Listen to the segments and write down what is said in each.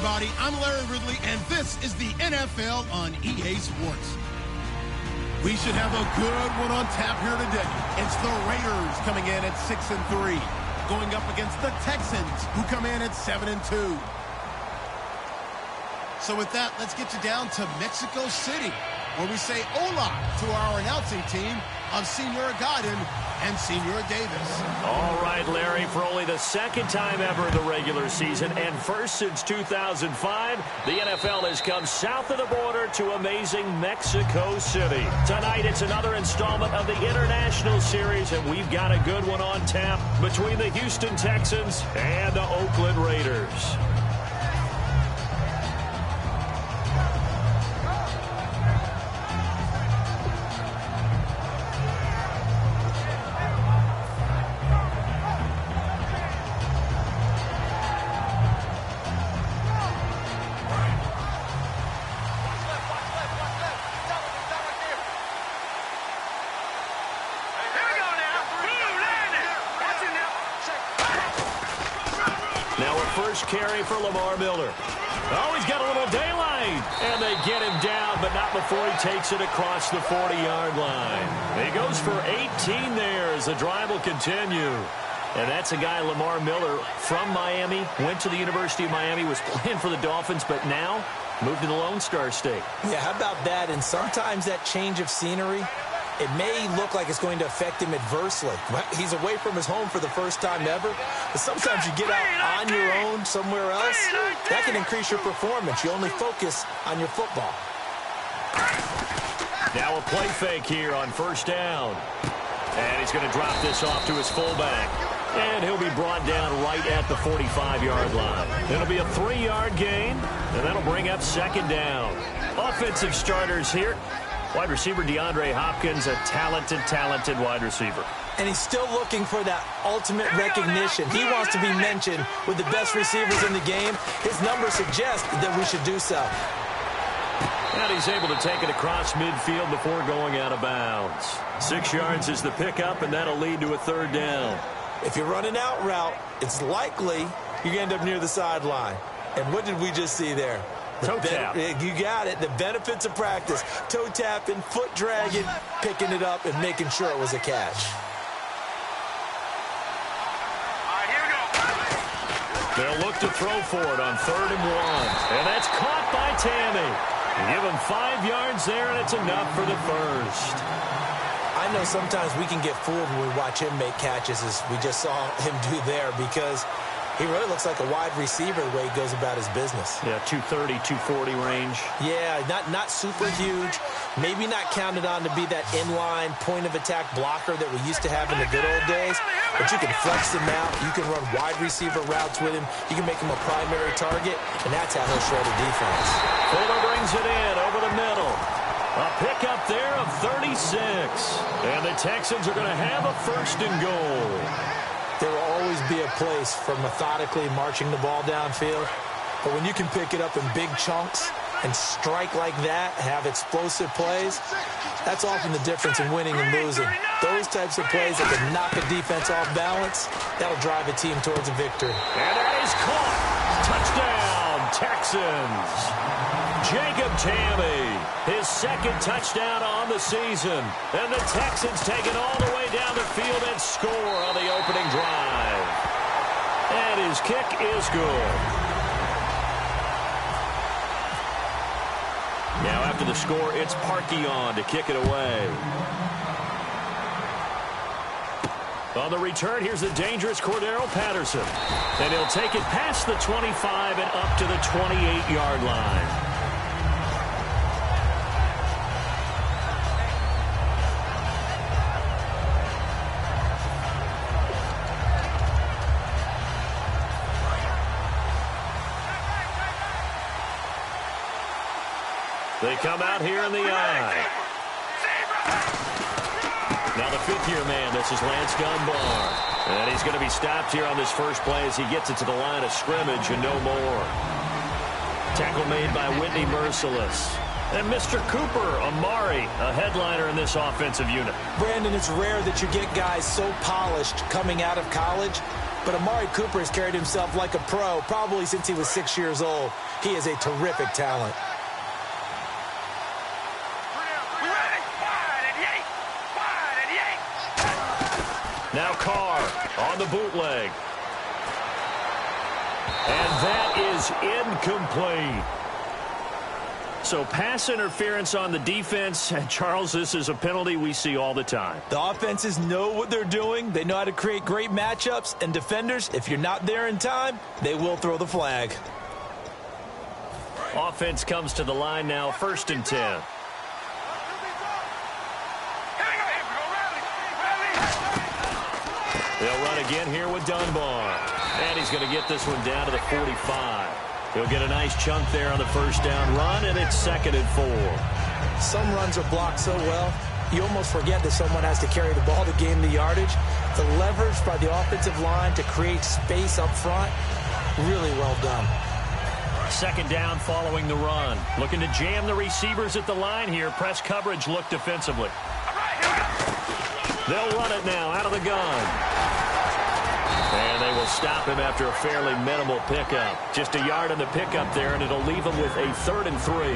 everybody. I'm Larry Ridley, and this is the NFL on EA Sports. We should have a good one on tap here today. It's the Raiders coming in at 6-3, going up against the Texans, who come in at 7-2. So with that, let's get you down to Mexico City, where we say hola to our announcing team of Senor Godin and Senor Davis. All right, Larry, for only the second time ever in the regular season and first since 2005, the NFL has come south of the border to amazing Mexico City. Tonight, it's another installment of the International Series, and we've got a good one on tap between the Houston Texans and the Oakland Raiders. Now a first carry for Lamar Miller. Oh, he's got a little daylight. And they get him down, but not before he takes it across the 40-yard line. He goes for 18 there as the drive will continue. And that's a guy, Lamar Miller, from Miami, went to the University of Miami, was playing for the Dolphins, but now moved to the Lone Star State. Yeah, how about that? And sometimes that change of scenery, it may look like it's going to affect him adversely. He's away from his home for the first time ever. But sometimes you get out on your own somewhere else, that can increase your performance. You only focus on your football. Now a play fake here on first down. And he's going to drop this off to his fullback. And he'll be brought down right at the 45-yard line. It'll be a 3-yard gain, and that'll bring up second down. Offensive starters here. Wide receiver DeAndre Hopkins, a talented wide receiver. And he's still looking for that ultimate recognition. He wants to be mentioned with the best receivers in the game. His numbers suggest that we should do so. And he's able to take it across midfield before going out of bounds. 6 yards is the pickup, and that'll lead to a third down. If you're running out route, it's likely you're going to end up near the sideline. And what did we just see there? Toe tap. You got it. The benefits of practice. Toe tapping, foot dragging, picking it up, and making sure it was a catch. They'll look to throw for it on 3rd and 1. And that's caught by Tammy. Give him 5 yards there, and it's enough for the first. I know sometimes we can get fooled when we watch him make catches, as we just saw him do there, because he really looks like a wide receiver the way he goes about his business. Yeah, 230, 240 range. Yeah, not super huge. Maybe not counted on to be that inline point-of-attack blocker that we used to have in the good old days. But you can flex him out. You can run wide receiver routes with him. You can make him a primary target, and that's how he'll shred a defense. Fuller brings it in over the middle. A pickup there of 36. And the Texans are going to have a 1st and goal. There will always be a place for methodically marching the ball downfield. But when you can pick it up in big chunks and strike like that, have explosive plays, that's often the difference in winning and losing. Those types of plays that can knock a defense off balance, that'll drive a team towards a victory. And that is caught. Touchdown, Texans. Jacob Tammy, his 2nd touchdown on the season. And the Texans take it all the way down the field and score on the opening drive. And his kick is good. Now after the score, it's Parkey on to kick it away. On the return, here's the dangerous Cordero Patterson. And he'll take it past the 25 and up to the 28-yard line. They come out here in the eye. Now the 5th-year man, this is Lance Dunbar. And he's going to be stopped here on this first play as he gets it to the line of scrimmage and no more. Tackle made by Whitney Merciless. And Mr. Cooper, Amari, a headliner in this offensive unit. Brandon, it's rare that you get guys so polished coming out of college, but Amari Cooper has carried himself like a pro probably since he was 6 years old. He is a terrific talent. Now Carr on the bootleg. And that is incomplete. So pass interference on the defense. And Charles, this is a penalty we see all the time. The offenses know what they're doing. They know how to create great matchups. And defenders, if you're not there in time, they will throw the flag. Offense comes to the line now, 1st and 10. They'll run again here with Dunbar. And he's going to get this one down to the 45. He'll get a nice chunk there on the 1st down run, and it's 2nd and 4. Some runs are blocked so well, you almost forget that someone has to carry the ball to gain the yardage. The leverage by the offensive line to create space up front, really well done. 2nd down following the run. Looking to jam the receivers at the line here. Press coverage look defensively. They'll run it now out of the gun. And they will stop him after a fairly minimal pickup. Just a yard on the pickup there, and it'll leave him with a 3rd and 3.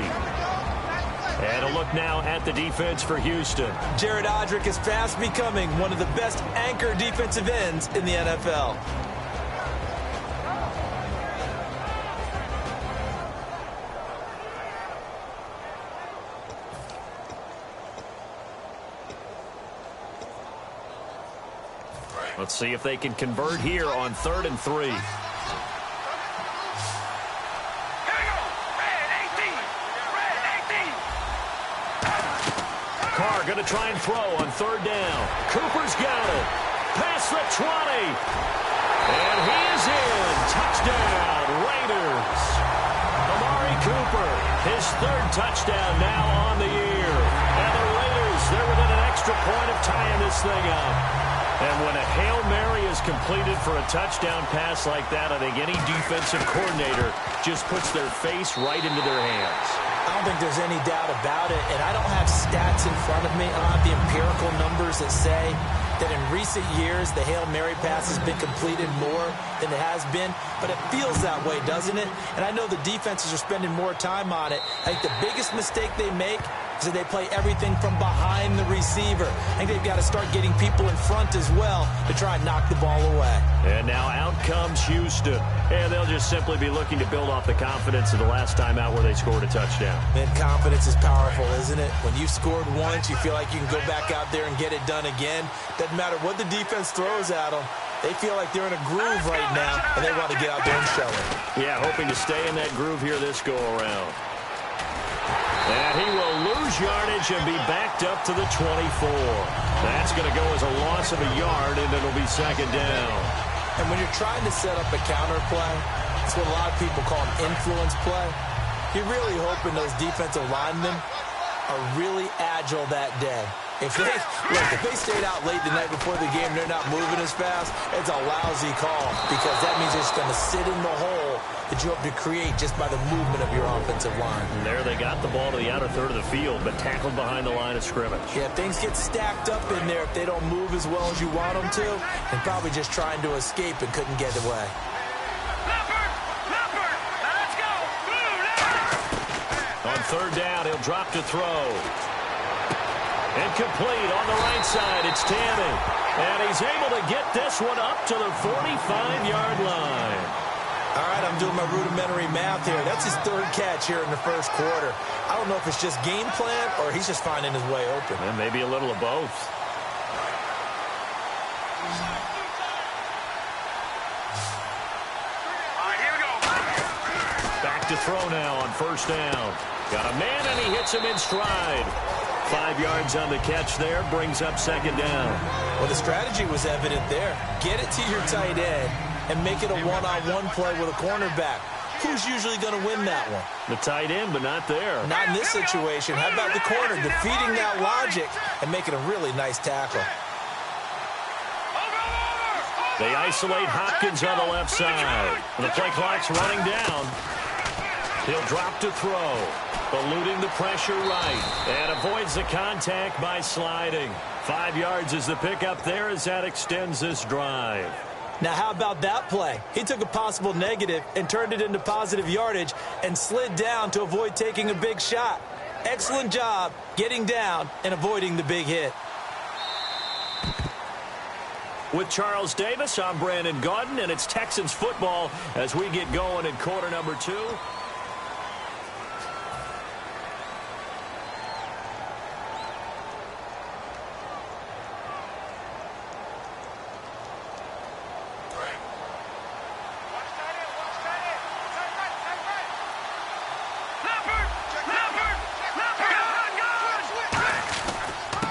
And a look now at the defense for Houston. Jared Odrick is fast becoming one of the best anchor defensive ends in the NFL. Let's see if they can convert here on 3rd and 3. Carr going to try and throw on 3rd down. Cooper's got it. Past the 20. And he is in. Touchdown, Raiders. Amari Cooper, his 3rd touchdown now on the year. And the Raiders, they're within an extra point of tying this thing up. And when a Hail Mary is completed for a touchdown pass like that, I think any defensive coordinator just puts their face right into their hands. I don't think there's any doubt about it, and I don't have stats in front of me. I don't have the empirical numbers that say that in recent years the Hail Mary pass has been completed more than it has been, but it feels that way, doesn't it? And I know the defenses are spending more time on it. I think the biggest mistake they make is that they play everything from behind the receiver. I think they've got to start getting people in front as well to try and knock the ball away. And now out comes Houston. And they'll just simply be looking to build off the confidence of the last time out where they scored a touchdown. Man, confidence is powerful, isn't it? When you've scored once, you feel like you can go back out there and get it done again. Doesn't matter what the defense throws at them. They feel like they're in a groove right now, and they want to get out there and show it. Yeah, hoping to stay in that groove here this go-around. And he will lose yardage and be backed up to the 24. That's going to go as a loss of a yard, and it'll be 2nd down. And when you're trying to set up a counter play, it's what a lot of people call an influence play. You're really hoping those defensive linemen are really agile that day. If they stayed out late the night before the game, they're not moving as fast, it's a lousy call because that means they're just going to sit in the hole that you hope to create just by the movement of your offensive line. And there they got the ball to the outer 3rd of the field, but tackled behind the line of scrimmage. Yeah, things get stacked up in there if they don't move as well as you want them to, and probably just trying to escape and couldn't get away. On 3rd down, he'll drop to throw. Incomplete on the right side. It's Tammy. And he's able to get this one up to the 45-yard line. All right, I'm doing my rudimentary math here. That's his 3rd catch here in the 1st quarter. I don't know if it's just game plan or he's just finding his way open. And maybe a little of both. All right, here we go. Back to throw now on 1st down. Got a man, and he hits him in stride. 5 yards on the catch there, brings up 2nd down. Well, the strategy was evident there. Get it to your tight end and make it a one-on-one play with a cornerback. Who's usually going to win that one? The tight end, but not there. Not in this situation. How about the corner defeating that logic and making a really nice tackle? They isolate Hopkins on the left side. And the play clock's running down. He'll drop to throw. Eluding the pressure right. And avoids the contact by sliding. 5 yards is the pickup there as that extends this drive. Now, how about that play? He took a possible negative and turned it into positive yardage and slid down to avoid taking a big shot. Excellent job getting down and avoiding the big hit. With Charles Davis, I'm Brandon Gaudin, and it's Texans football as we get going in quarter number 2.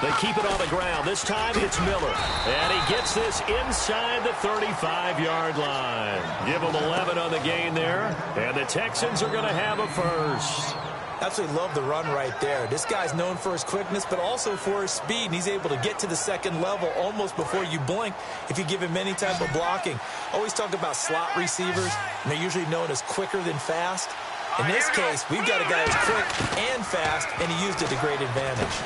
They keep it on the ground. This time it's Miller. And he gets this inside the 35-yard line. Give him 11 on the gain there. And the Texans are going to have a first. Absolutely love the run right there. This guy's known for his quickness, but also for his speed. And he's able to get to the second level almost before you blink if you give him any type of blocking. Always talk about slot receivers, and they're usually known as quicker than fast. In this case, we've got a guy who's quick and fast, and he used it to great advantage.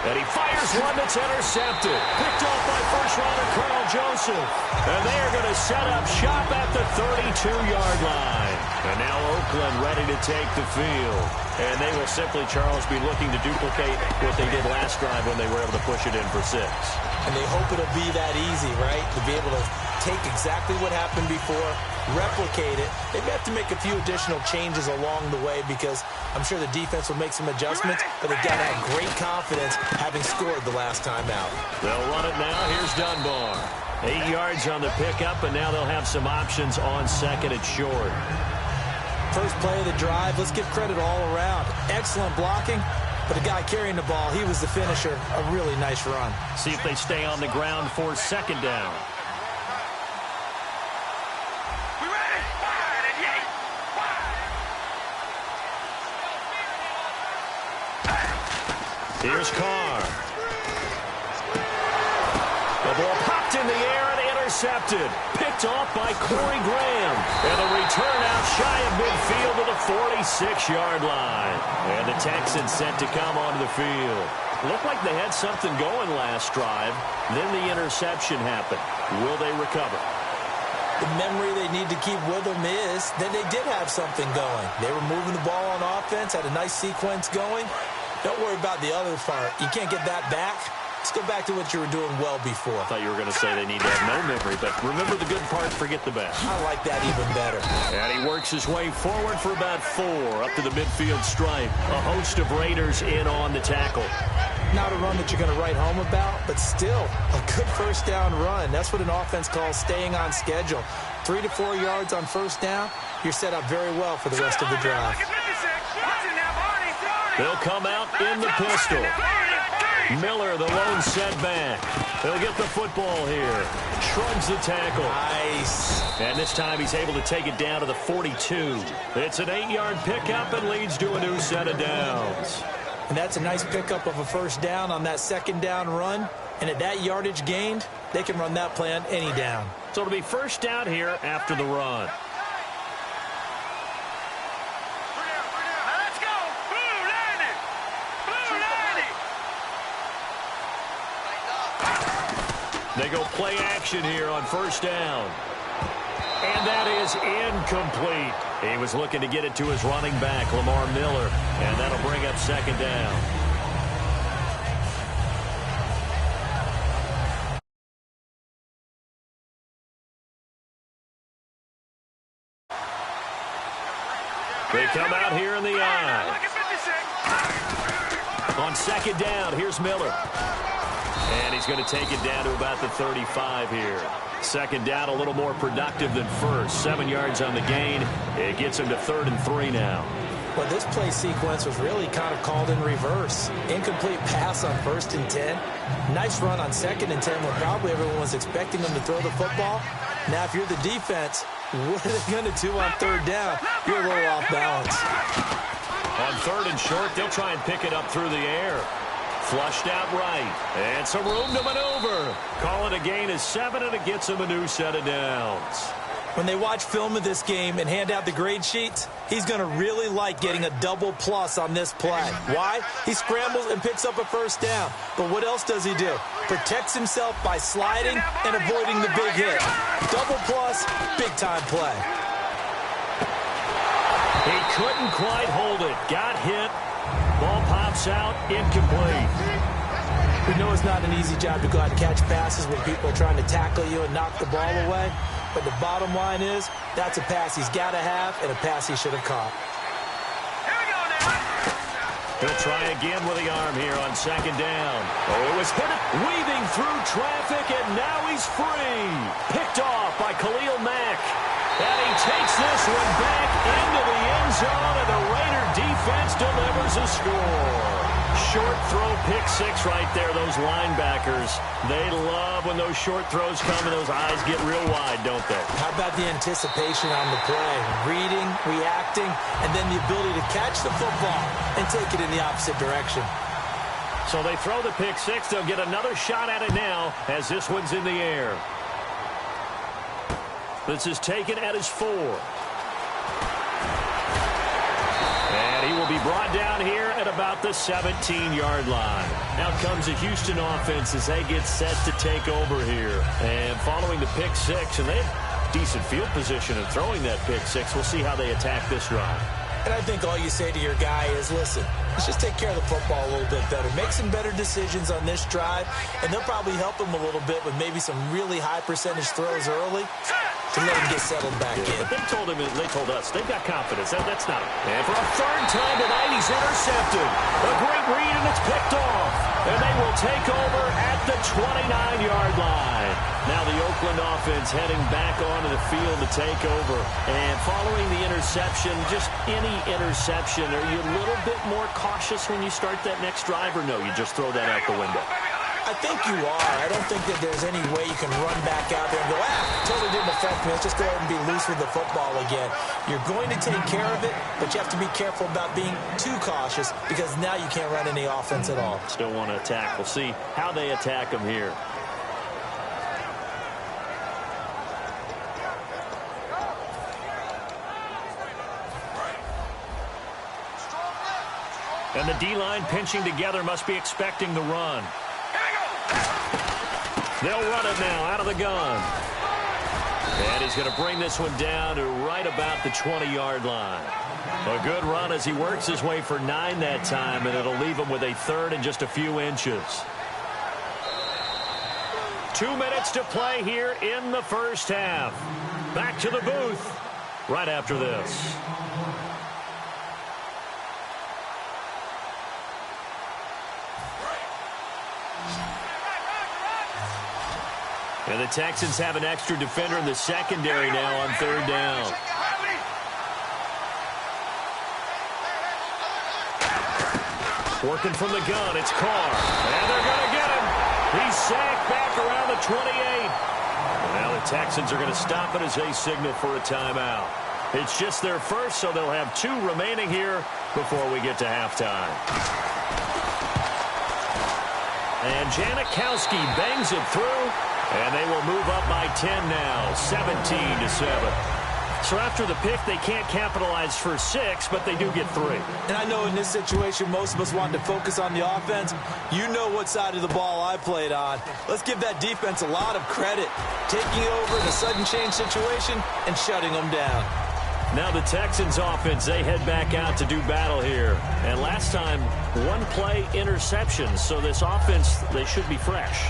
And he fires one that's intercepted. Picked off by first-rounder Carl Joseph. And they are going to set up shop at the 32-yard line. And now Oakland ready to take the field. And they will simply, Charles, be looking to duplicate what they did last drive when they were able to push it in for 6. And they hope it'll be that easy, right? To be able to take exactly what happened before, replicate it. They may have to make a few additional changes along the way because I'm sure the defense will make some adjustments, but they've got to have great confidence having scored the last time out. They'll run it now. Here's Dunbar. 8 yards on the pickup, and now they'll have some options on second and short. First play of the drive, let's give credit all around. Excellent blocking, but the guy carrying the ball, he was the finisher. A really nice run. See if they stay on the ground for second down. Here's Carr. The ball popped in the air and intercepted. Picked off by Corey Graham. And the return out shy of midfield to the 46-yard line. And the Texans set to come onto the field. Looked like they had something going last drive. Then the interception happened. Will they recover? The memory they need to keep with them is that they did have something going. They were moving the ball on offense, had a nice sequence going. Don't worry about the other part. You can't get that back. Let's go back to what you were doing well before. I thought you were going to say they need to have no memory, but remember the good part, forget the bad. I like that even better. And he works his way forward for about 4 up to the midfield stripe. A host of Raiders in on the tackle. Not a run that you're going to write home about, but still a good first down run. That's what an offense calls staying on schedule. 3 to 4 yards on first down. You're set up very well for the rest of the drive. They'll come out in the pistol. Miller, the lone setback. They'll get the football here. Shrugs the tackle. Nice. And this time he's able to take it down to the 42. It's an 8-yard pickup and leads to a new set of downs. And that's a nice pickup of a first down on that second down run. And at that yardage gained, they can run that play on any down. So it'll be first down here after the run. They go play action here on first down. And that is incomplete. He was looking to get it to his running back, Lamar Miller. And that'll bring up second down. They come out here in the eye. On second down, here's Miller. And he's going to take it down to about the 35 here. Second down, a little more productive than first. 7 yards on the gain. It gets him to 3rd and 3 now. Well, this play sequence was really kind of called in reverse. Incomplete pass on 1st and 10. Nice run on 2nd and 10 when probably everyone was expecting them to throw the football. Now, if you're the defense, what are they going to do on 3rd down? You're a little off balance. On 3rd and short, they'll try and pick it up through the air. Flushed out right. And some room to maneuver. Call it a gain of 7, and it gets him a new set of downs. When they watch film of this game and hand out the grade sheets, he's going to really like getting a double plus on this play. Why? He scrambles and picks up a first down. But what else does he do? Protects himself by sliding and avoiding the big hit. Double plus, big-time play. He couldn't quite hold it. Got hit. Ball pops out, incomplete. We know it's not an easy job to go out and catch passes when people are trying to tackle you and knock the ball away. But the bottom line is, that's a pass he's got to have and a pass he should have caught. He'll try again with the arm here on second down. Oh, it was hit weaving through traffic, and now he's free. Picked off by Khalil Mack. And he takes this one back into the end zone, and the Raider defense delivers a score. Short throw pick six right there, those linebackers. They love when those short throws come and those eyes get real wide, don't they? How about the anticipation on the play? Reading, reacting, and then the ability to catch the football and take it in the opposite direction. So they throw the pick six. They'll get another shot at it now as this one's in the air. This is taken at his 4. And he will be brought down here at about the 17-yard line. Now comes the Houston offense as they get set to take over here. And following the pick six, and they have decent field position in throwing that pick six. We'll see how they attack this drive. And I think all you say to your guy is, listen, let's just take care of the football a little bit better. Make some better decisions on this drive, and they'll probably help him a little bit with maybe some really high percentage throws early to let him get settled back in. But they told us they've got confidence. That's not it. And for a third time tonight, he's intercepted. A great read, and it's picked off. And they will take over at the 29-yard line. Now the Oakland offense heading back onto the field to take over. And following the interception, just any interception, are you a little bit more cautious when you start that next drive, or no, you just throw that out the window? I think you are. I don't think that there's any way you can run back out there and go, totally didn't affect me. Let's just go ahead and be loose with the football again. You're going to take care of it, but you have to be careful about being too cautious because now you can't run any offense at all. Still want to attack. We'll see how they attack them here. And the D-line pinching together must be expecting the run. They'll run it now out of the gun. And he's going to bring this one down to right about the 20-yard line. A good run as he works his way for 9 that time, and it'll leave him with a third and just a few inches. 2 minutes to play here in the first half. Back to the booth right after this. And the Texans have an extra defender in the secondary now on third down. Working from the gun, it's Carr. And they're going to get him. He's sacked back around the 28. Now the Texans are going to stop it as they signal for a timeout. It's just their first, so they'll have 2 remaining here before we get to halftime. And Janikowski bangs it through. And they will move up by 10 now, 17-7. So after the pick, they can't capitalize for 6, but they do get 3. And I know in this situation, most of us want to focus on the offense. You know what side of the ball I played on. Let's give that defense a lot of credit. Taking over in a sudden change situation and shutting them down. Now the Texans offense, they head back out to do battle here. And last time, 1-play interceptions. So this offense, they should be fresh.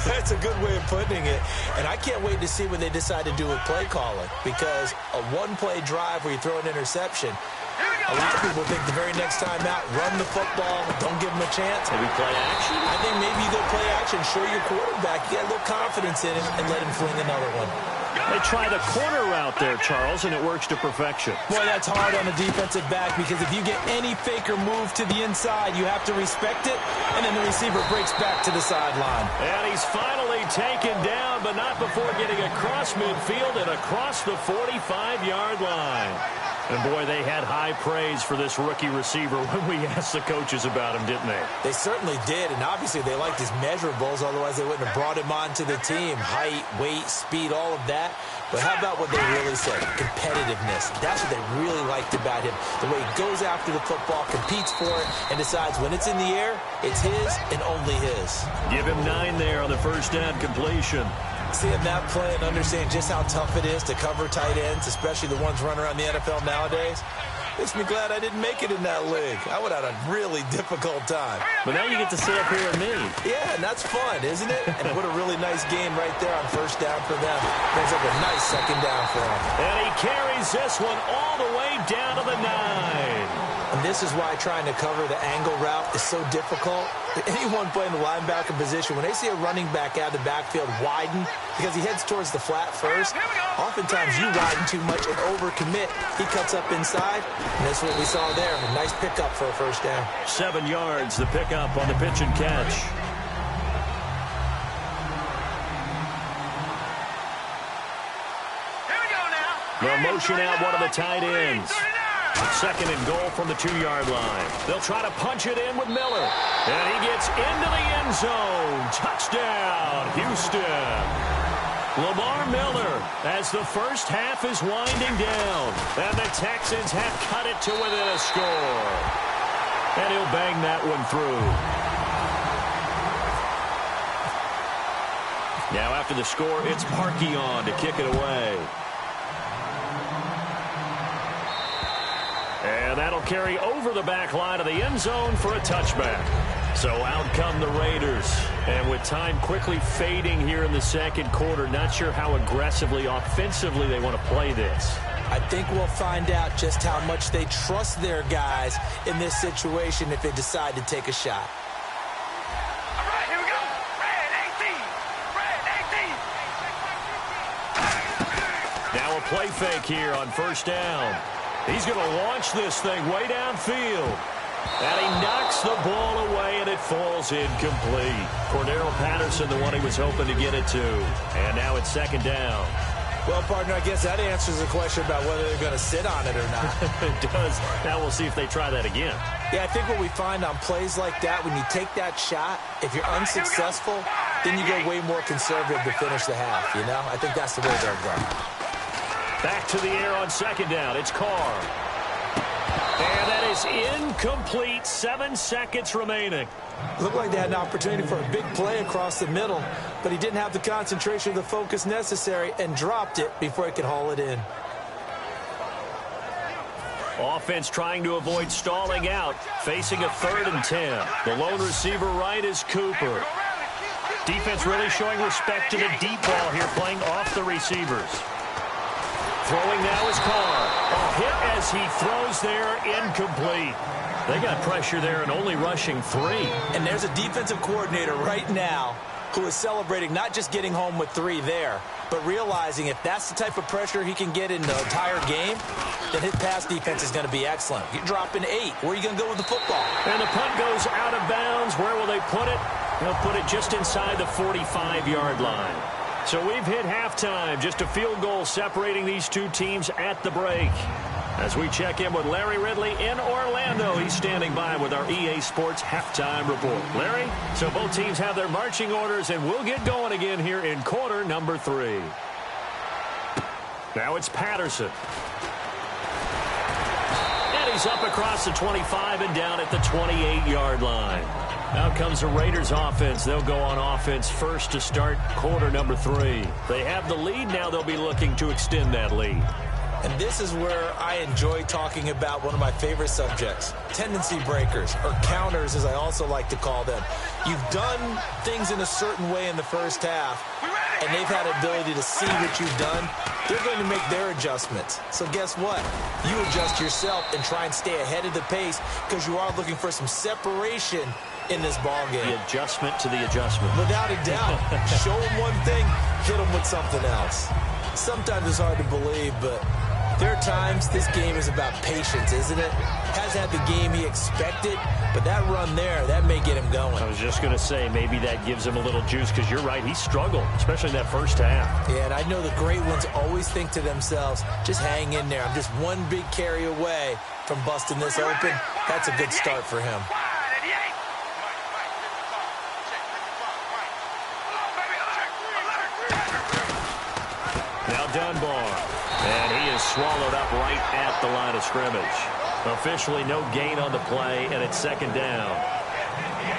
That's a good way of putting it. And I can't wait to see what they decide to do with play calling. Because a 1-play drive where you throw an interception, a lot of people think the very next time out, run the football, don't give them a chance. Maybe play action? I think maybe you go play action, show your quarterback. You got a little confidence in him and let him fling another one. They try the corner route there, Charles, and it works to perfection. Boy, that's hard on the defensive back because if you get any fake or move to the inside, you have to respect it, and then the receiver breaks back to the sideline. And he's finally taken down, but not before getting across midfield and across the 45-yard line. And, boy, they had high praise for this rookie receiver when we asked the coaches about him, didn't they? They certainly did, and obviously they liked his measurables, otherwise they wouldn't have brought him onto the team. Height, weight, speed, all of that. But how about what they really said? Competitiveness. That's what they really liked about him. The way he goes after the football, competes for it, and decides when it's in the air, it's his and only his. Give him 9 there on the first down completion. Seeing that play and understanding just how tough it is to cover tight ends, especially the ones running around the NFL nowadays, makes me glad I didn't make it in that league. I would have had a really difficult time. But now you get to sit up here with me. Yeah, and that's fun, isn't it? And what a really nice game right there on first down for them. Brings up a nice second down for them. And he carries this one all the way down to the 9. And this is why trying to cover the angle route is so difficult. Anyone playing the linebacker position, when they see a running back out of the backfield widen, because he heads towards the flat first, oftentimes you widen too much and overcommit. He cuts up inside, and that's what we saw there. A nice pickup for a first down. 7 yards, the pickup on the pitch and catch. They'll motion out one of the tight ends. 2nd and goal from the 2-yard line. They'll try to punch it in with Miller. And he gets into the end zone. Touchdown, Houston. Lamar Miller, as the first half is winding down. And the Texans have cut it to within a score. And he'll bang that one through. Now after the score, it's Parkey on to kick it away. And that'll carry over the back line of the end zone for a touchback. So out come the Raiders. And with time quickly fading here in the second quarter, not sure how aggressively, offensively they want to play this. I think we'll find out just how much they trust their guys in this situation if they decide to take a shot. All right, here we go. Red 18. Now a play fake here on first down. He's going to launch this thing way downfield. And he knocks the ball away, and it falls incomplete. Cordero Patterson, the one he was hoping to get it to. And now it's 2nd down. Well, partner, I guess that answers the question about whether they're going to sit on it or not. It does. Now we'll see if they try that again. Yeah, I think what we find on plays like that, when you take that shot, if you're unsuccessful, then you go way more conservative to finish the half, you know? I think that's the way they'll go. Back to the air on 2nd down. It's Carr. And that is incomplete. 7 seconds remaining. Looked like they had an opportunity for a big play across the middle, but he didn't have the concentration or the focus necessary and dropped it before he could haul it in. Offense trying to avoid stalling out, facing a 3rd and 10. The lone receiver right is Cooper. Defense really showing respect to the deep ball here, playing off the receivers. Throwing now is Carr. A hit as he throws there, incomplete. They got pressure there and only rushing 3. And there's a defensive coordinator right now who is celebrating not just getting home with 3 there, but realizing if that's the type of pressure he can get in the entire game, then his pass defense is going to be excellent. You're dropping 8. Where are you going to go with the football? And the punt goes out of bounds. Where will they put it? They'll put it just inside the 45-yard line. So we've hit halftime. Just a field goal separating these two teams at the break. As we check in with Larry Ridley in Orlando, he's standing by with our EA Sports halftime report. Larry, so both teams have their marching orders, and we'll get going again here in quarter number 3. Now it's Patterson. And he's up across the 25 and down at the 28-yard line. Out comes the Raiders offense. They'll go on offense first to start quarter number 3. They have the lead. Now they'll be looking to extend that lead. And this is where I enjoy talking about one of my favorite subjects, tendency breakers, or counters as I also like to call them. You've done things in a certain way in the first half, and they've had ability to see what you've done. They're going to make their adjustments. So guess what? You adjust yourself and try and stay ahead of the pace because you are looking for some separation in this ball game. The adjustment to the adjustment. Without a doubt. Show them one thing, hit them with something else. Sometimes it's hard to believe, but There are times this game is about patience, isn't it? Hasn't had the game he expected, but that run there, that may get him going. I was just going to say, maybe that gives him a little juice, because you're right, he struggled, especially in that first half. Yeah, and I know the great ones always think to themselves, just hang in there. I'm just one big carry away from busting this open. That's a good start for him. Now Dunbar, and he is swallowed up right at the line of scrimmage. Officially no gain on the play, and it's second down.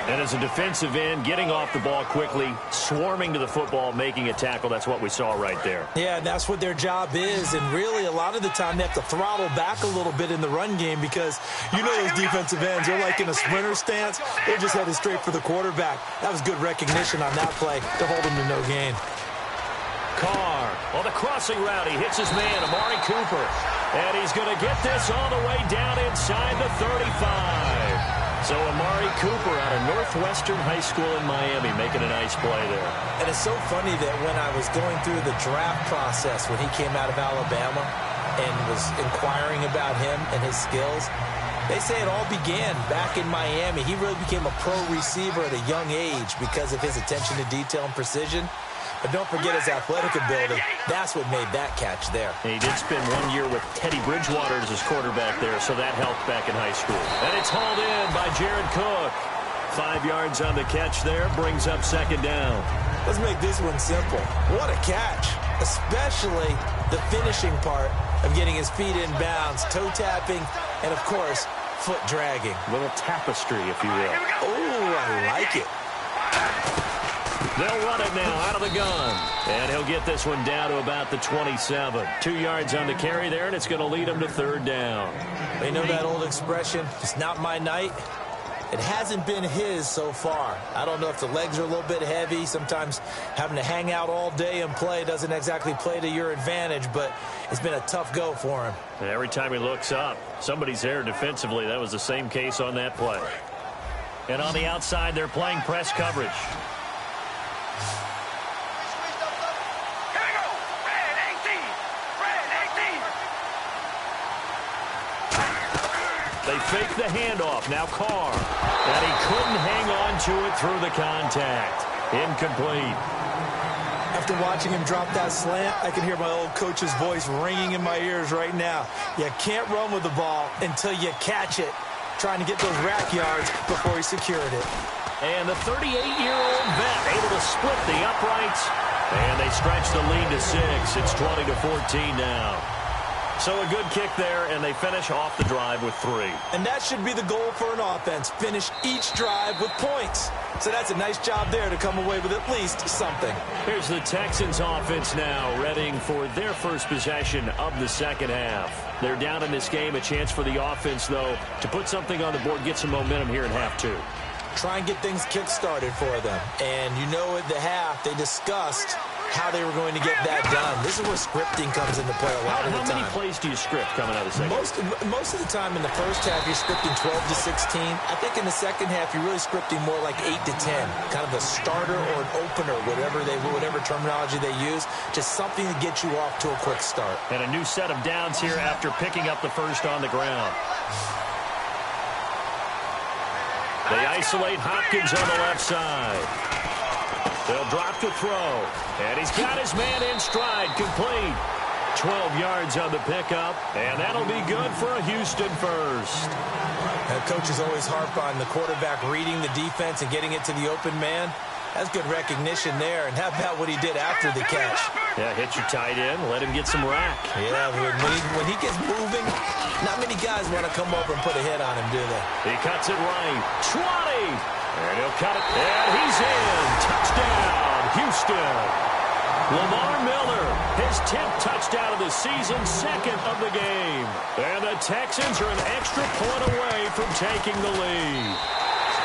And as a defensive end, getting off the ball quickly, swarming to the football, making a tackle, that's what we saw right there. Yeah, and that's what their job is, and really a lot of the time they have to throttle back a little bit in the run game because you know those defensive ends, they're like in a sprinter stance. They're just headed straight for the quarterback. That was good recognition on that play to hold him to no gain. Carr on the crossing route. He hits his man, Amari Cooper. And he's going to get this all the way down inside the 35. So Amari Cooper out of Northwestern High School in Miami making a nice play there. And it's so funny that when I was going through the draft process when he came out of Alabama and was inquiring about him and his skills, they say it all began back in Miami. He really became a pro receiver at a young age because of his attention to detail and precision. But don't forget his athletic ability. That's what made that catch there. And he did spend 1 year with Teddy Bridgewater as his quarterback there, so that helped back in high school. And it's hauled in by Jared Cook. 5 yards on the catch there, brings up second down. Let's make this one simple. What a catch, especially the finishing part of getting his feet in bounds, toe tapping, and, of course, foot dragging. A little tapestry, if you will. Oh, I like it. They'll run it now out of the gun. And he'll get this one down to about the 27. 2 yards on the carry there, and it's going to lead him to third down. They know that old expression, it's not my night. It hasn't been his so far. I don't know if the legs are a little bit heavy. Sometimes having to hang out all day and play doesn't exactly play to your advantage, but it's been a tough go for him. And every time he looks up, somebody's there defensively. That was the same case on that play. And on the outside, they're playing press coverage. They fake the handoff. Now Carr. And he couldn't hang on to it through the contact. Incomplete. After watching him drop that slant, I can hear my old coach's voice ringing in my ears right now. You can't run with the ball until you catch it. Trying to get those rack yards before he secured it. And the 38-year-old vet able to split the uprights. And they stretch the lead to 6. It's 20-14 now. So a good kick there, and they finish off the drive with 3. And that should be the goal for an offense. Finish each drive with points. So that's a nice job there to come away with at least something. Here's the Texans offense now, readying for their first possession of the second half. They're down in this game. A chance for the offense, though, to put something on the board, get some momentum here in half 2. Try and get things kick-started for them. And you know at the half, they discussed how they were going to get that done. This is where scripting comes into play a lot of the time. How many plays do you script coming out of the second? Most of the time in the first half, you're scripting 12 to 16. I think in the second half, you're really scripting more like 8 to 10. Kind of a starter or an opener, whatever terminology they use. Just something to get you off to a quick start. And a new set of downs here after picking up the first on the ground. They isolate Hopkins on the left side. They'll drop to throw. And he's got his man in stride, complete. 12 yards on the pickup, and that'll be good for a Houston first. Now, coaches always harp on the quarterback reading the defense and getting it to the open man. That's good recognition there. And how about what he did after the catch? Yeah, hit your tight end, let him get some rack. Yeah, when he gets moving, not many guys want to come over and put a hit on him, do they? He cuts it right. 20! And he'll cut it. And he's in. Touchdown, Houston. Lamar Miller, his 10th touchdown of the season, 2nd of the game. And the Texans are an extra point away from taking the lead.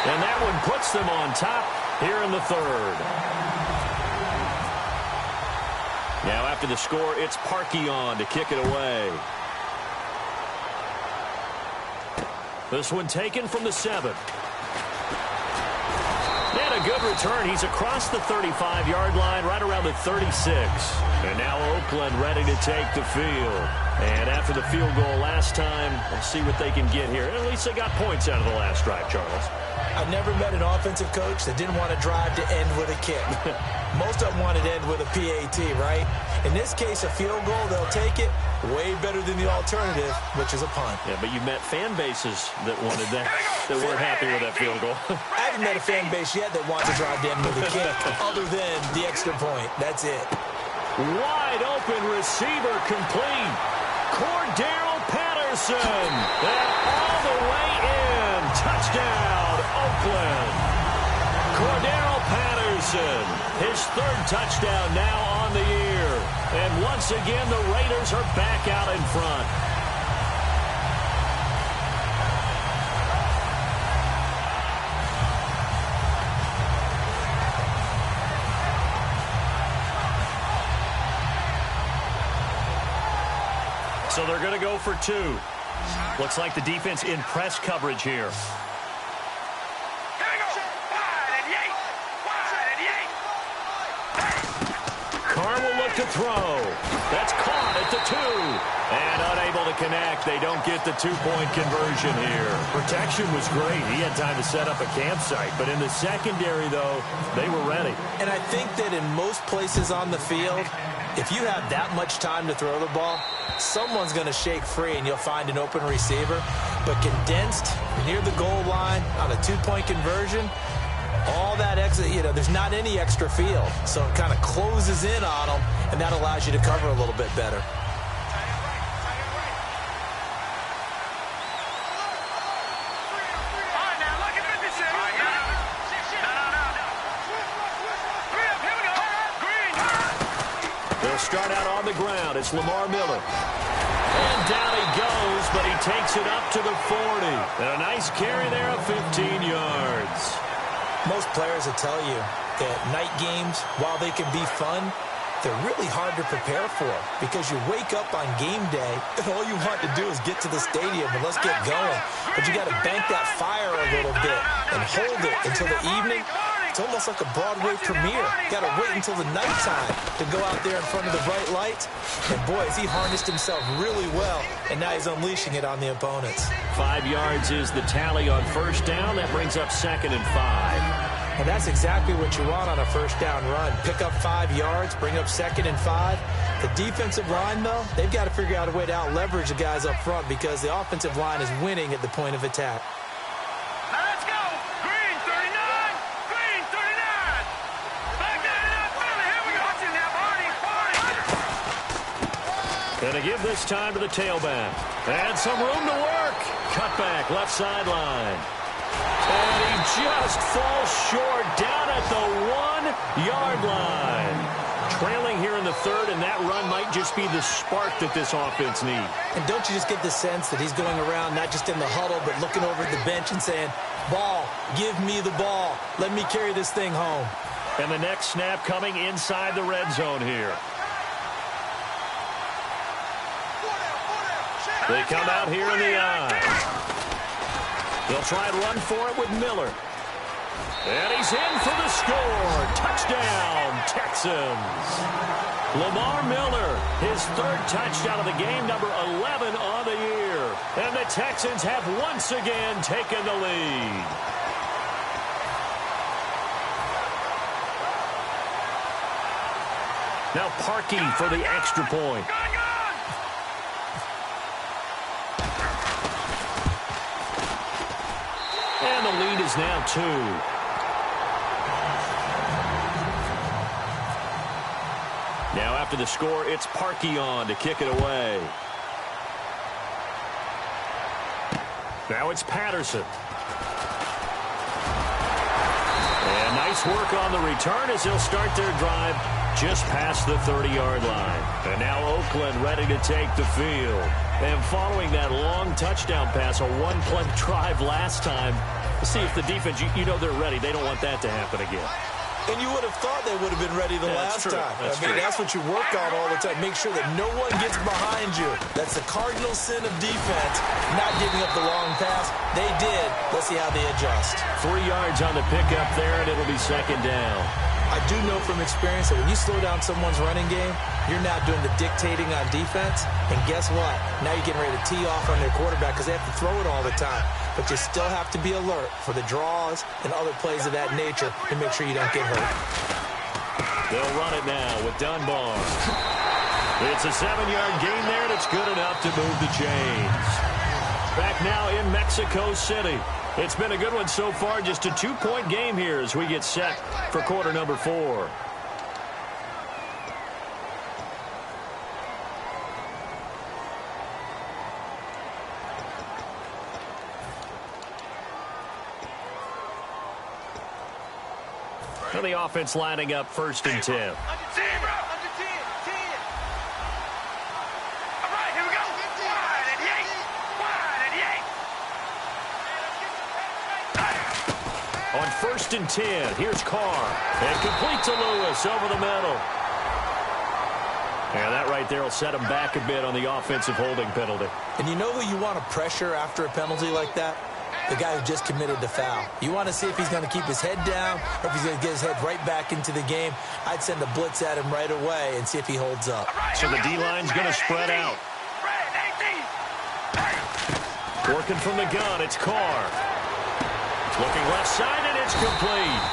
And that one puts them on top here in the third. Now after the score, it's Parkey on to kick it away. This one taken from the 7. And a a good return. He's across the 35-yard line, right around the 36. And now Oakland ready to take the field. And after the field goal last time, we'll see what they can get here. At least they got points out of the last drive, Charles. I've never met an offensive coach that didn't want to drive to end with a kick. Most of them wanted to end with a PAT, right? In this case, a field goal, they'll take it. Way better than the alternative, which is a punt. Yeah, but you've met fan bases that wanted that, that weren't happy with that field goal. I haven't met a fan base yet that wants to drive to end with a kick, other than the extra point. That's it. Wide open receiver complete. Cordero Patterson. And all the way in. Touchdown, Oakland. Cordero Patterson. His third touchdown now on the year. And once again, the Raiders are back out in front. So they're going to go for two. Looks like the defense in press coverage here. Carr will look to throw. That's caught at the 2. And unable to connect. They don't get the two-point conversion here. Protection was great. He had time to set up a campsite. But in the secondary, though, they were ready. And I think that in most places on the field, if you have that much time to throw the ball, someone's going to shake free and you'll find an open receiver. But condensed near the goal line on a two-point conversion, all that extra, there's not any extra field. So it kind of closes in on them, and that allows you to cover a little bit better. They'll start out on the ground. It's Lamar Miller. And down he goes, but he takes it up to the 40. And a nice carry there of 15 yards. Most players will tell you that night games, while they can be fun, they're really hard to prepare for because you wake up on game day and all you want to do is get to the stadium and let's get going. But you got to bank that fire a little bit and hold it until the evening. It's almost like a Broadway premiere. Got to wait until the nighttime to go out there in front of the bright lights. And boy, has he harnessed himself really well, and now he's unleashing it on the opponents. 5 yards is the tally on first down. That brings up 2nd and 5. And that's exactly what you want on a first down run. Pick up 5 yards, bring up 2nd and 5. The defensive line, though, they've got to figure out a way to out-leverage the guys up front because the offensive line is winning at the point of attack. And to give this time to the tailback. And some room to work. Cutback, left sideline. And he just falls short down at the 1-yard line. Trailing here in the third, and that run might just be the spark that this offense needs. And don't you just get the sense that he's going around not just in the huddle, but looking over at the bench and saying, ball, give me the ball. Let me carry this thing home. And the next snap coming inside the red zone here. They come out here in the eye. They'll try and run for it with Miller. And he's in for the score. Touchdown, Texans. Lamar Miller, his third touchdown of the game, number 11 on the year. And the Texans have once again taken the lead. Now Parkey for the extra point. And the lead is now 2. Now after the score, it's Parkey on to kick it away. Now it's Patterson. And nice work on the return as they'll start their drive just past the 30-yard line. And now Oakland ready to take the field. And following that long touchdown pass, a one-play drive last time, we'll see if the defense, you know they're ready. They don't want that to happen again. And you would have thought they would have been ready the last time. That's what you work on all the time. Make sure that no one gets behind you. That's the cardinal sin of defense, not giving up the long pass. They did. Let's see how they adjust. 3 yards on the pickup there, and it'll be second down. I do know from experience that when you slow down someone's running game, you're not doing the dictating on defense. And guess what? Now you're getting ready to tee off on their quarterback because they have to throw it all the time. But you still have to be alert for the draws and other plays of that nature to make sure you don't get hurt. They'll run it now with Dunbar. It's a 7-yard gain there, and it's good enough to move the chains. Back now in Mexico City. It's been a good one so far, just a 2-point game here as we get set for quarter number 4. And the offense lining up 1st and 10. On 1st and 10, here's Carr. And complete to Lewis over the middle. And that right there will set him back a bit on the offensive holding penalty. And you know who you want to pressure after a penalty like that? The guy who just committed the foul. You want to see if he's going to keep his head down or if he's going to get his head right back into the game. I'd send a blitz at him right away and see if he holds up. So the D-line's going to spread out. Working from the gun, it's Carr. Looking left side, and it's complete.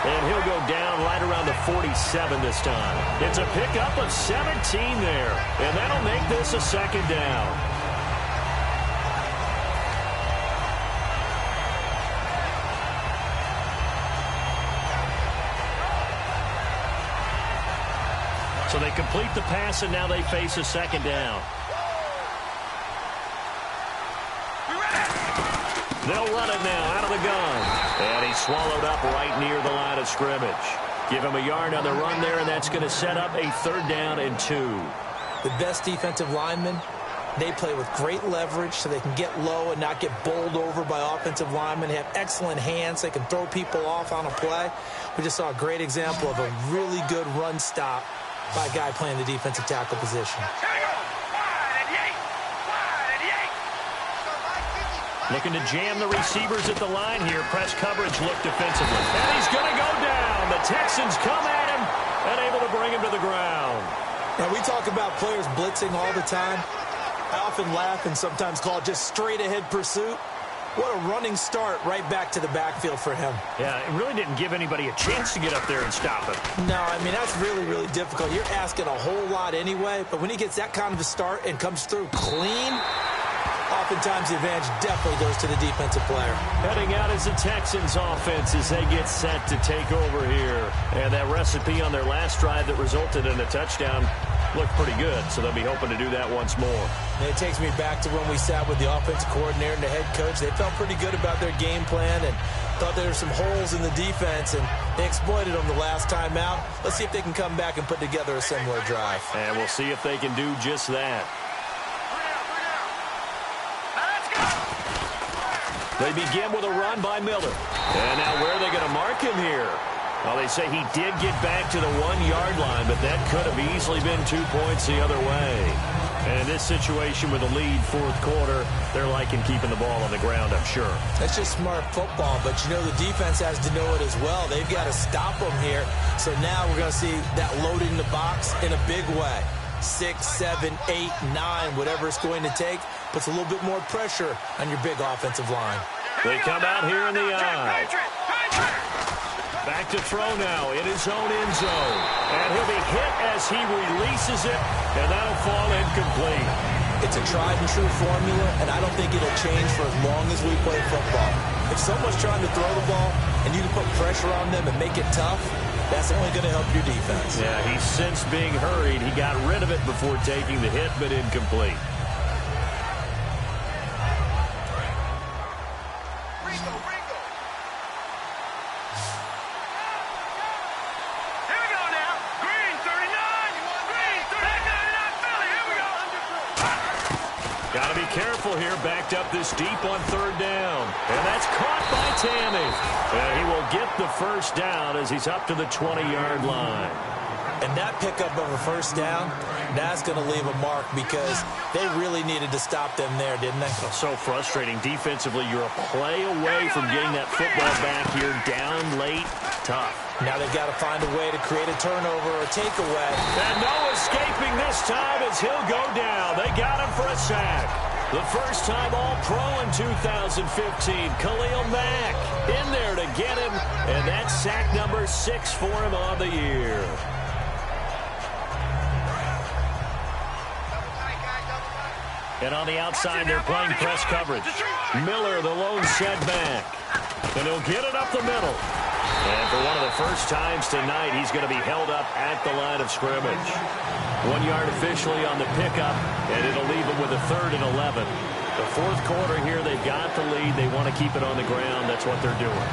And he'll go down right around the 47 this time. It's a pickup of 17 there. And that'll make this a second down. So they complete the pass, and now they face a second down. They'll run it now out of the gun. And he's swallowed up right near the line of scrimmage. Give him a yard on the run there, and that's going to set up a 3rd down and 2. The best defensive linemen, they play with great leverage so they can get low and not get bowled over by offensive linemen. They have excellent hands. They can throw people off on a play. We just saw a great example of a really good run stop by a guy playing the defensive tackle position. Looking to jam the receivers at the line here. Press coverage look defensively. And he's going to go down. The Texans come at him and able to bring him to the ground. Now, we talk about players blitzing all the time. I often laugh and sometimes call it just straight-ahead pursuit. What a running start right back to the backfield for him. Yeah, it really didn't give anybody a chance to get up there and stop him. No, I mean, that's really, really difficult. You're asking a whole lot anyway, but when he gets that kind of a start and comes through clean, oftentimes the advantage definitely goes to the defensive player. Heading out is the Texans offense as they get set to take over here. And that recipe on their last drive that resulted in a touchdown looked pretty good, so they'll be hoping to do that once more. And it takes me back to when we sat with the offensive coordinator and the head coach. They felt pretty good about their game plan and thought there were some holes in the defense, and they exploited them the last time out. Let's see if they can come back and put together a similar drive. And we'll see if they can do just that. They begin with a run by Miller. And now where are they going to mark him here? Well, they say he did get back to the 1-yard line, but that could have easily been 2 points the other way. And in this situation with a lead 4th quarter, they're liking keeping the ball on the ground, I'm sure. That's just smart football, but you know the defense has to know it as well. They've got to stop them here. So now we're going to see that loading the box in a big way. 6, 7, 8, 9, whatever it's going to take, puts a little bit more pressure on your big offensive line. They come out here in the eye. Back to throw now in his own end zone. And he'll be hit as he releases it, and that'll fall incomplete. It's a tried-and-true formula, and I don't think it'll change for as long as we play football. If someone's trying to throw the ball and you can put pressure on them and make it tough, that's only going to help your defense. Yeah, he's since being hurried. He got rid of it before taking the hit, but incomplete. careful here, backed up this deep on third down. And that's caught by Tammy. And he will get the first down as he's up to the 20-yard line. And that pickup of a first down, that's going to leave a mark because they really needed to stop them there, didn't they? So frustrating. Defensively, you're a play away from getting that football back here down late. Tough. Now they've got to find a way to create a turnover or a takeaway. And no escaping this time as he'll go down. They got him for a sack. The first time All-Pro in 2015. Khalil Mack in there to get him. And that's sack number 6 for him on the year. And on the outside, they're playing press coverage. Miller, the lone setback. And he'll get it up the middle. And for one of the first times tonight, he's going to be held up at the line of scrimmage. 1 yard officially on the pickup, and it'll leave him with a 3rd and 11. The fourth quarter here, they've got the lead. They want to keep it on the ground. That's what they're doing.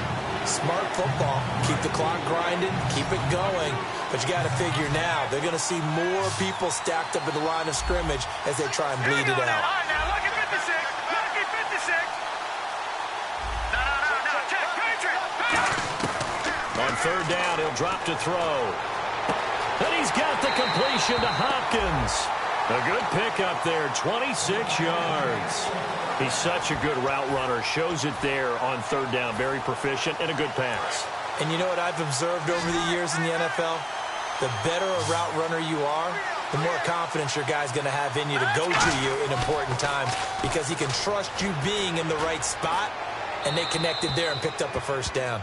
Smart football. Keep the clock grinding. Keep it going. But you got to figure now, they're going to see more people stacked up at the line of scrimmage as they try and bleed it out. All right, now, lucky 56. Lucky 56. No. Check, Patriot. On third down, he'll drop to throw. And he's got the completion to Hopkins. A good pickup there, 26 yards. He's such a good route runner. Shows it there on third down. Very proficient and a good pass. And you know what I've observed over the years in the NFL? The better a route runner you are, the more confidence your guy's going to have in you to go to you in important times because he can trust you being in the right spot, and they connected there and picked up a first down.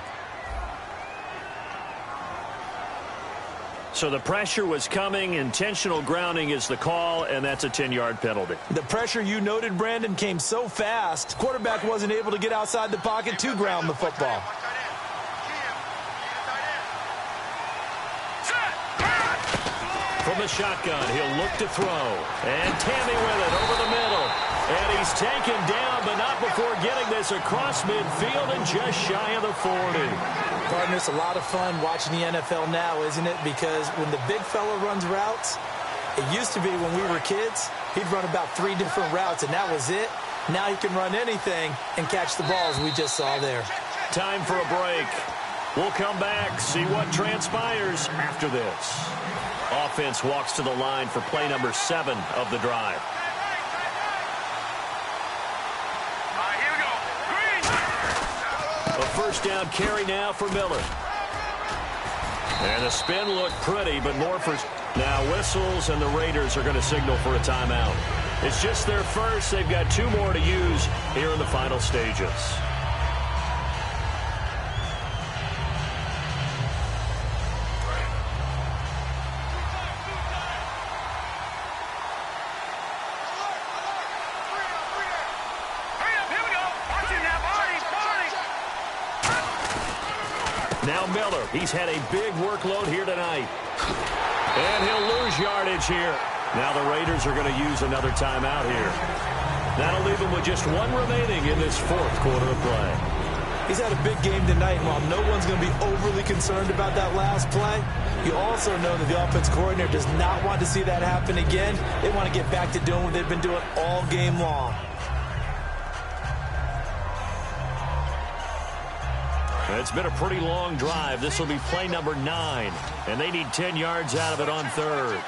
So the pressure was coming. Intentional grounding is the call, and that's a 10-yard penalty. The pressure you noted, Brandon, came so fast, quarterback wasn't able to get outside the pocket to ground the football. From the shotgun, he'll look to throw. And Tammy with it over the middle. And he's taken down, but not before getting this across midfield and just shy of the 40. Partner, it's a lot of fun watching the NFL now, isn't it? Because when the big fella runs routes, it used to be when we were kids, he'd run about 3 different routes, and that was it. Now he can run anything and catch the balls we just saw there. Time for a break. We'll come back, see what transpires after this. Offense walks to the line for play number 7 of the drive. All right, here we go. Green. A first down carry now for Miller. And the spin looked pretty, but more for now whistles, and the Raiders are going to signal for a timeout. It's just their first. They've got 2 more to use here in the final stages. Now Miller, he's had a big workload here tonight. And he'll lose yardage here. Now the Raiders are going to use another timeout here. That'll leave him with just 1 remaining in this fourth quarter of play. He's had a big game tonight, and while no one's going to be overly concerned about that last play, you also know that the offense coordinator does not want to see that happen again. They want to get back to doing what they've been doing all game long. It's been a pretty long drive. This will be play number 9, and they need 10 yards out of it on third.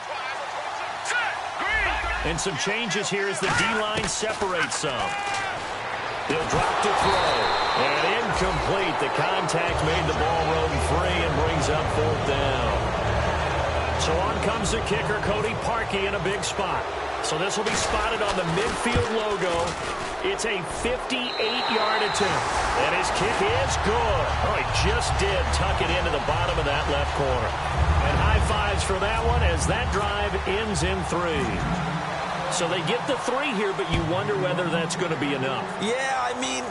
And some changes here as the D-line separates some. He'll drop to throw, and incomplete. The contact made the ball run free and brings up 4th down. So on comes the kicker, Cody Parkey, in a big spot. So this will be spotted on the midfield logo. It's a 58-yard attempt, and his kick is good. Oh, he just did tuck it into the bottom of that left corner. And high fives for that one as that drive ends in 3. So they get the 3 here, but you wonder whether that's going to be enough. Yeah, I mean,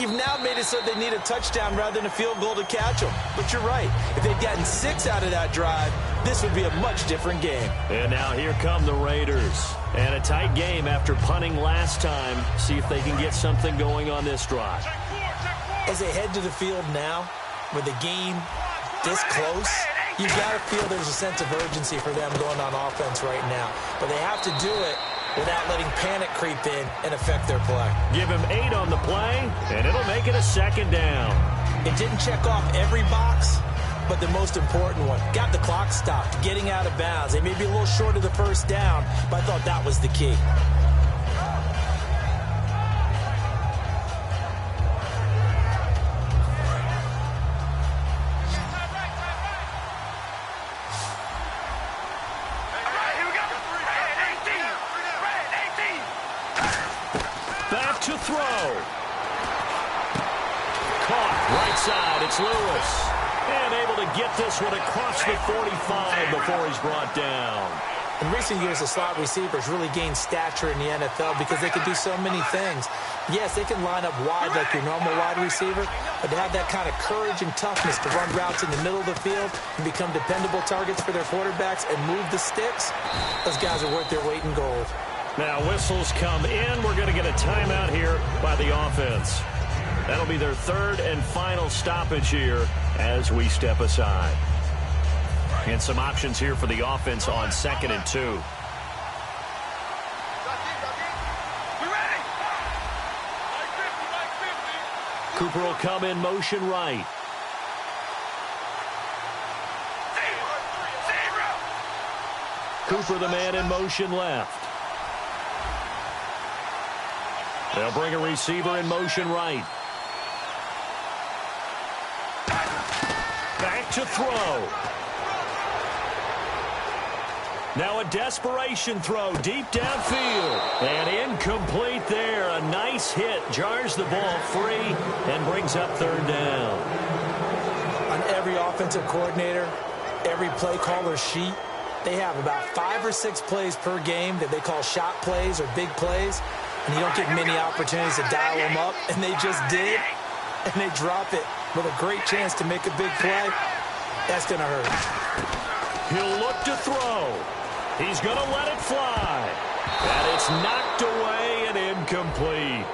you've now made it so they need a touchdown rather than a field goal to catch them. But you're right. If they'd gotten 6 out of that drive, this would be a much different game. And now here come the Raiders. And a tight game after punting last time. See if they can get something going on this drive. As they head to the field now, with the game this close, you've got to feel there's a sense of urgency for them going on offense right now. But they have to do it without letting panic creep in and affect their play. Give him 8 on the play, and it'll make it a 2nd down. It didn't check off every box, but the most important one. Got the clock stopped, getting out of bounds. They may be a little short of the 1st down, but I thought that was the key. Back to throw. Caught right side. It's Lewis. And able to get this one across the 45 before he's brought down. In recent years, the slot receivers really gained stature in the NFL because they can do so many things. Yes, they can line up wide like your normal wide receiver, but to have that kind of courage and toughness to run routes in the middle of the field and become dependable targets for their quarterbacks and move the sticks, those guys are worth their weight in gold. Now whistles come in. We're going to get a timeout here by the offense. That'll be their 3rd and final stoppage here as we step aside. And some options here for the offense on 2nd and 2. Cooper will come in motion right. Cooper the man in motion left. They'll bring a receiver in motion right. Back to throw. Now a desperation throw deep downfield. And incomplete there. A nice hit. Jars the ball free and brings up 3rd down. On every offensive coordinator, every play caller sheet, they have about 5 or 6 plays per game that they call shot plays or big plays. And you don't get many opportunities to dial them up. And they just did. And they drop it with a great chance to make a big play. That's going to hurt. He'll look to throw. He's going to let it fly. And it's knocked away and incomplete.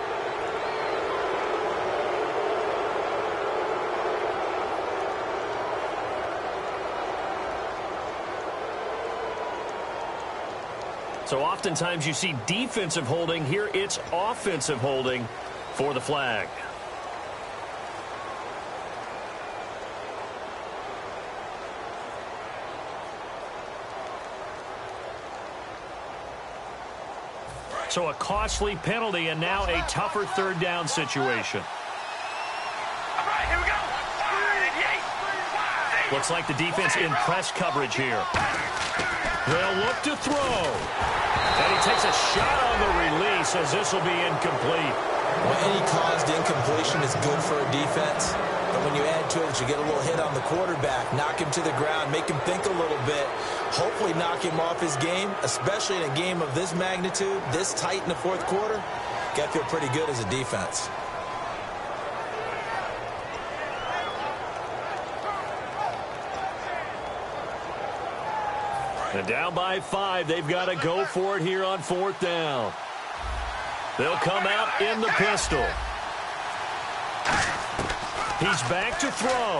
So oftentimes you see defensive holding. Here it's offensive holding for the flag. So a costly penalty and now a tougher 3rd down situation. All right, here we go. Looks like the defense in press coverage here. They'll look to throw. And he takes a shot on the release as this will be incomplete. Well, any caused incompletion is good for a defense. But when you add to it, you get a little hit on the quarterback, knock him to the ground, make him think a little bit, hopefully knock him off his game, especially in a game of this magnitude, this tight in the 4th quarter. Got to feel pretty good as a defense. And down by 5, they've got to go for it here on 4th down. They'll come out in the pistol. He's back to throw.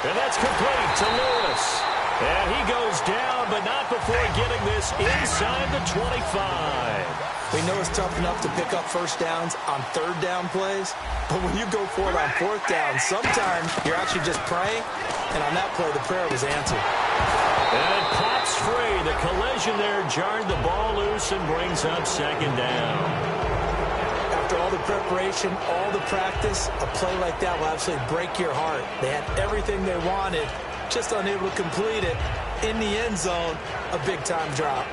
And that's complete to Lewis. And he goes down, but not before getting this inside the 25. We know it's tough enough to pick up 1st downs on 3rd down plays, but when you go for it on 4th down, sometimes you're actually just praying, and on that play, the prayer was answered. And it pops free. The collision there jarred the ball loose and brings up 2nd down. After all the preparation, all the practice, a play like that will absolutely break your heart. They had everything they wanted, just unable to complete it. In the end zone, a big-time drop.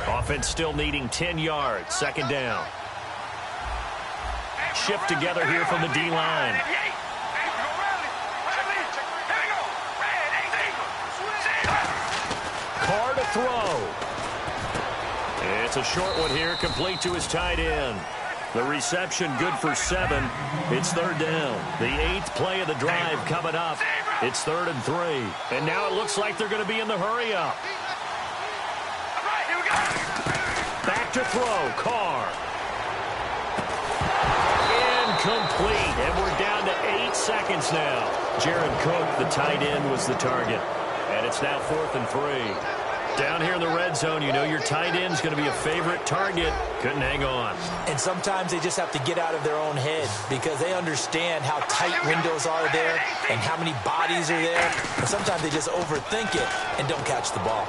Offense still needing 10 yards. 2nd down. Shift together here from the D-line. Carr to throw. It's a short one here, complete to his tight end. The reception good for 7. It's 3rd down. The 8th play of the drive coming up It's 3rd and 3. And now it looks like they're going to be in the hurry-up. All right, here we go. Back to throw. Carr. Incomplete. And we're down to 8 seconds now. Jared Cook, the tight end, was the target. And it's now 4th and 3. Down here in the red zone, you know your tight end's going to be a favorite target. Couldn't hang on. And sometimes they just have to get out of their own head because they understand how tight windows are there and how many bodies are there. And sometimes they just overthink it and don't catch the ball.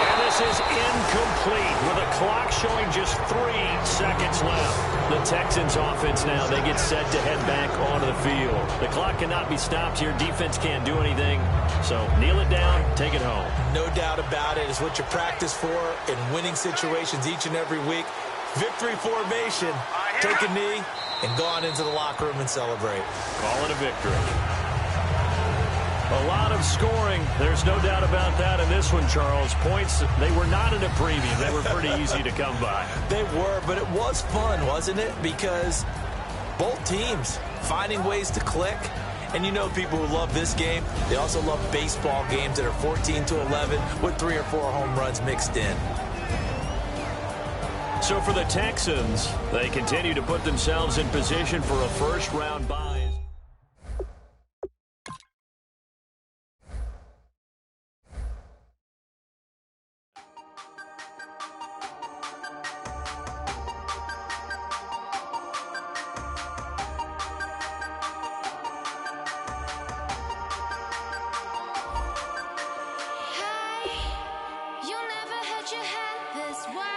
And this is incomplete with a clock showing just 3 seconds left. The Texans offense now, they get set to head back onto the field. The clock cannot be stopped here. Defense can't do anything. So kneel it down, take it home. No doubt about it. It's what you practice for in winning situations each and every week. Victory formation. Take a knee and go on into the locker room and celebrate. Call it a victory. A lot of scoring. There's no doubt about that in this one, Charles. Points, they were not in a preview. They were pretty easy to come by. They were, but it was fun, wasn't it? Because both teams finding ways to click. And you know people who love this game, they also love baseball games that are 14-11 with 3 or 4 home runs mixed in. So for the Texans, they continue to put themselves in position for a first-round bye. You never had your head this wide.